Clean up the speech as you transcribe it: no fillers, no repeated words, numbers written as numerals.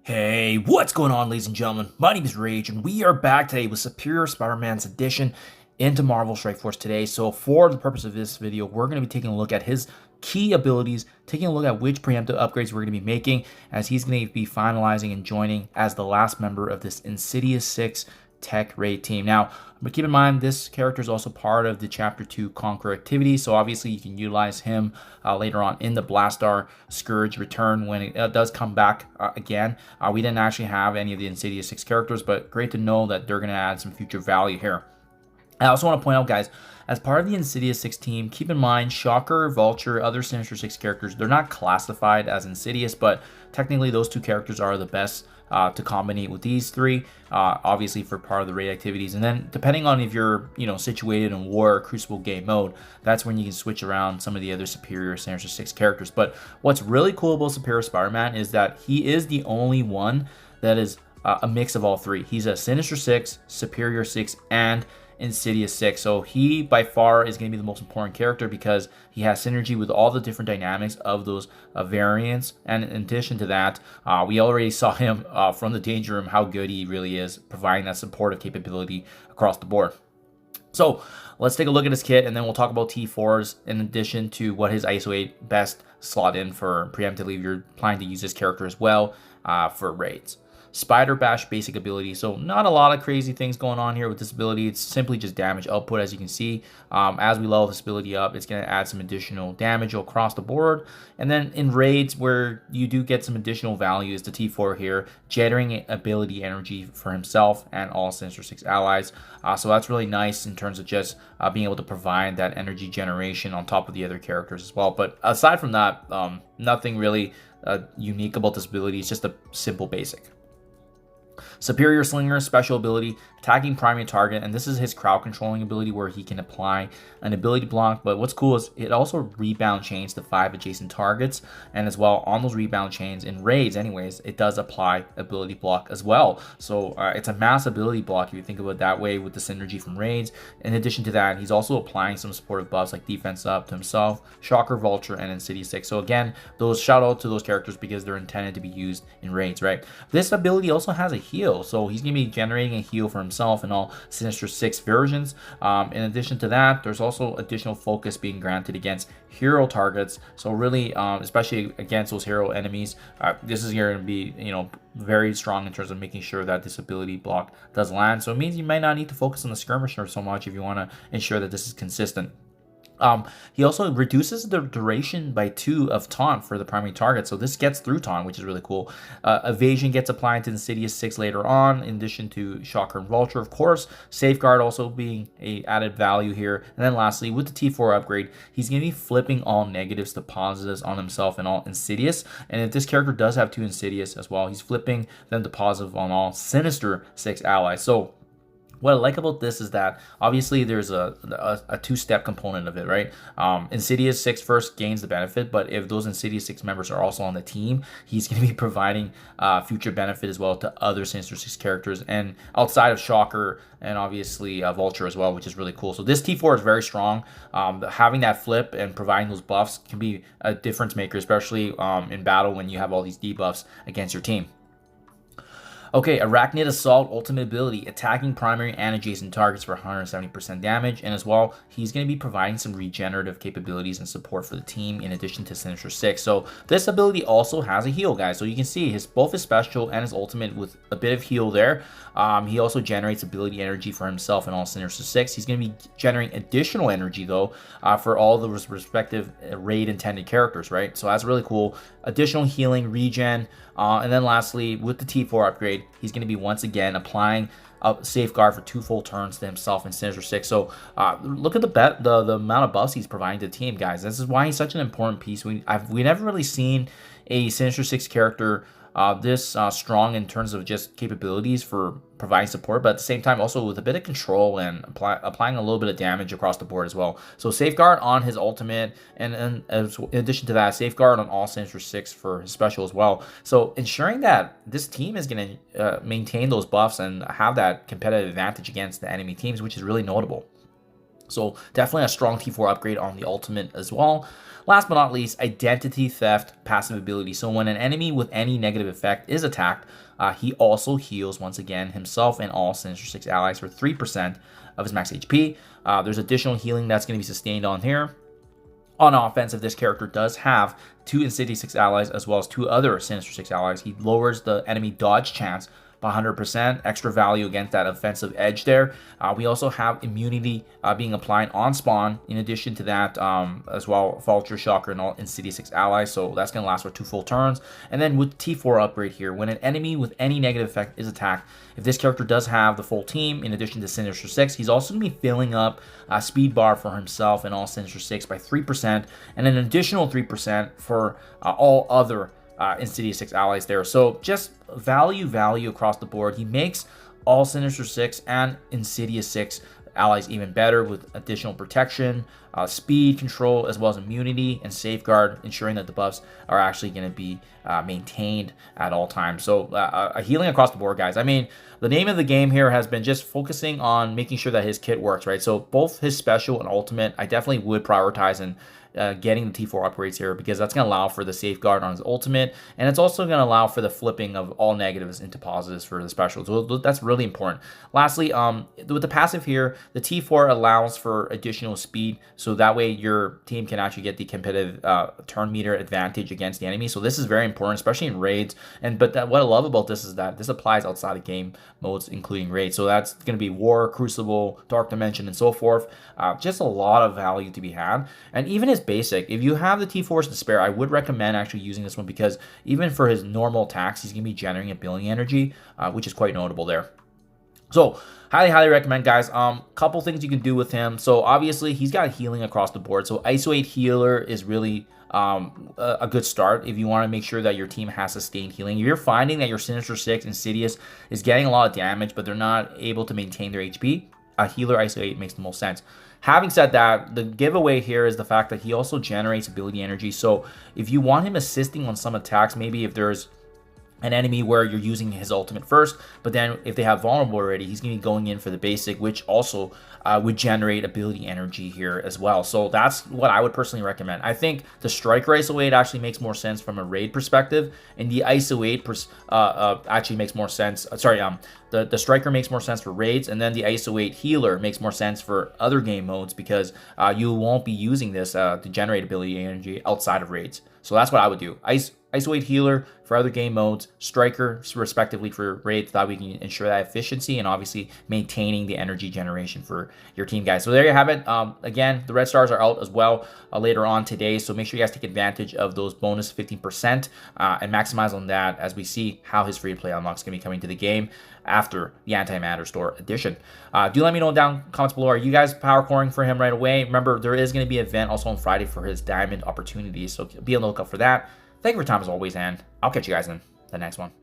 Hey, what's going on, ladies and gentlemen? My name is Rage, and we are back today with Superior Spider-Man's addition into Marvel Strike Force today. So for the purpose of this video, we're going to be taking a look at his key abilities, taking a look at which preemptive upgrades we're going to be making, as he's going to be finalizing and joining as the last member of this Insidious 6 tech raid team. Now, but keep in mind, this character is also part of the Chapter 2 Conquer activity, so obviously you can utilize him later on in the Blastar Scourge return when it does come back again. We didn't actually have any of the Insidious 6 characters, but great to know that they're going to add some future value here. I also want to point out, guys, as part of the Insidious 6 team, keep in mind Shocker, Vulture, other Sinister 6 characters, they're not classified as Insidious, but technically those two characters are the best to combine with these three, obviously for part of the raid activities. And then depending on if you're, situated in War or Crucible game mode, that's when you can switch around some of the other Superior Sinister 6 characters. But what's really cool about Superior Spider-Man is that he is the only one that is a mix of all three. He's a Sinister 6, Superior 6, and Insidious 6. So he by far is going to be the most important character because he has synergy with all the different dynamics of those variants. And in addition to that, we already saw him from the Danger Room how good he really is, providing that supportive capability across the board. So let's take a look at his kit, and then we'll talk about T4s in addition to what his ISO-8 best slot in for preemptively if you're planning to use this character as well for raids. Spider Bash basic ability. So not a lot of crazy things going on here with this ability. It's simply just damage output, as you can see. As we level this ability up, it's going to add some additional damage across the board. And then in raids where you do get some additional value is the T4 here, generating ability energy for himself and all Sinister 6 allies. So that's really nice in terms of just being able to provide that energy generation on top of the other characters as well. But aside from that, nothing really unique about this ability. It's just a simple basic. Superior Slinger special ability, attacking primary target, and this is his crowd controlling ability where he can apply an ability block. But what's cool is it also rebound chains to 5 adjacent targets, and as well on those rebound chains in raids anyways, it does apply ability block as well. So it's a mass ability block if you think about it that way with the synergy from raids. In addition to that, he's also applying some supportive buffs like defense up to himself, Shocker, Vulture, and Insidious 6. So again, those shout out to those characters because they're intended to be used in raids, right? This ability also has a heal, so he's going to be generating a heal for himself in all Sinister 6 versions. In addition to that, there's also additional focus being granted against hero targets. So really, especially against those hero enemies, this is going to be, very strong in terms of making sure that this ability block does land. So it means you might not need to focus on the skirmisher so much if you want to ensure that this is consistent. He also reduces the duration by 2 of taunt for the primary target, so this gets through taunt, which is really cool. Evasion gets applied to Insidious 6 later on, in addition to Shocker and Vulture, of course. Safeguard also being a added value here. And then lastly, with the T4 upgrade, he's going to be flipping all negatives to positives on himself and all Insidious. And if this character does have 2 Insidious as well, he's flipping them to positive on all Sinister 6 allies. So what I like about this is that obviously there's a two-step component of it, right? Insidious 6 first gains the benefit, but if those Insidious 6 members are also on the team, he's going to be providing future benefit as well to other Sinister 6 characters and outside of Shocker and obviously Vulture as well, which is really cool. So this T4 is very strong. Having that flip and providing those buffs can be a difference maker, especially in battle when you have all these debuffs against your team. Okay, Arachnid Assault ultimate ability, attacking primary and adjacent targets for 170% damage, and as well, he's going to be providing some regenerative capabilities and support for the team in addition to Sinister 6. So this ability also has a heal, guys. So you can see both his special and his ultimate with a bit of heal there. He also generates ability energy for himself and all Sinister 6. He's going to be generating additional energy, though, for all the respective raid intended characters, right? So that's really cool. Additional healing, regen, and then lastly, with the T4 upgrade, he's going to be once again applying a Safeguard for 2 full turns to himself and Sinister 6. So look at the amount of buffs he's providing to the team, guys. This is why he's such an important piece. We never really seen a Sinister 6 character this strong in terms of just capabilities for providing support, but at the same time also with a bit of control and applying a little bit of damage across the board as well. So Safeguard on his ultimate, and in addition to that, Safeguard on all Sinister 6 for his special as well. So ensuring that this team is going to maintain those buffs and have that competitive advantage against the enemy teams, which is really notable. So definitely a strong T4 upgrade on the ultimate as well. Last but not least, Identity Theft passive ability. So when an enemy with any negative effect is attacked, he also heals once again himself and all Sinister 6 allies for 3% of his max HP. There's additional healing that's going to be sustained on here. On offense, if this character does have 2 Insidious 6 allies as well as 2 other Sinister 6 allies, he lowers the enemy dodge chance by 100%, extra value against that offensive edge there. We also have immunity being applied on spawn. In addition to that, as well, Vulture, Shocker, and all Insidious 6 allies. So that's going to last for 2 full turns. And then with T4 upgrade here, when an enemy with any negative effect is attacked, if this character does have the full team, in addition to Sinister 6, he's also going to be filling up speed bar for himself and all Sinister 6 by 3%, and an additional 3% for all other Insidious 6 allies there. So just value across the board. He makes all Sinister 6 and Insidious 6 allies even better with additional protection, speed, control, as well as immunity and safeguard, ensuring that the buffs are actually going to be maintained at all times. So a healing across the board, guys. I mean, the name of the game here has been just focusing on making sure that his kit works, right? So both his special and ultimate, I definitely would prioritize in getting the T4 upgrades here, because that's going to allow for the safeguard on his ultimate, and it's also going to allow for the flipping of all negatives into positives for the special. So that's really important. Lastly, with the passive here, the T4 allows for additional speed, so that way your team can actually get the competitive turn meter advantage against the enemy. So this is very important, especially in raids. But what I love about this is that this applies outside of game modes, including raids. So that's going to be War, Crucible, Dark Dimension, and so forth. Just a lot of value to be had. And even his basic, if you have the T4s to spare, I would recommend actually using this one, because even for his normal attacks, he's going to be generating ability energy, which is quite notable there. So highly recommend, guys. Couple things you can do with him. So obviously he's got healing across the board. So ISO-8 healer is really a good start if you want to make sure that your team has sustained healing. If you're finding that your Sinister 6 Insidious is getting a lot of damage, but they're not able to maintain their HP, a healer ISO-8 makes the most sense. Having said that, the giveaway here is the fact that he also generates ability energy. So if you want him assisting on some attacks, maybe if there's an enemy where you're using his ultimate first, but then if they have vulnerable already, he's going to be going in for the basic, which also would generate ability energy here as well. So that's what I would personally recommend. I think the Striker ISO-8 actually makes more sense from a raid perspective, and the ISO-8 actually makes more sense. The Striker makes more sense for raids, and then the ISO-8 healer makes more sense for other game modes, because you won't be using this to generate ability energy outside of raids. So that's what I would do. ISO-8 healer for other game modes, Striker respectively for raids, so that we can ensure that efficiency and obviously maintaining the energy generation for your team, guys. So there you have it. Again, the red stars are out as well later on today, so make sure you guys take advantage of those bonus 15% and maximize on that as we see how his free-to-play unlock is going to be coming to the game after the Antimatter Store edition. Do let me know down in the comments below. Are you guys power coring for him right away? Remember, there is going to be an event also on Friday for his diamond opportunities, so be on the lookout for that. Thank you for your time as always, and I'll catch you guys in the next one.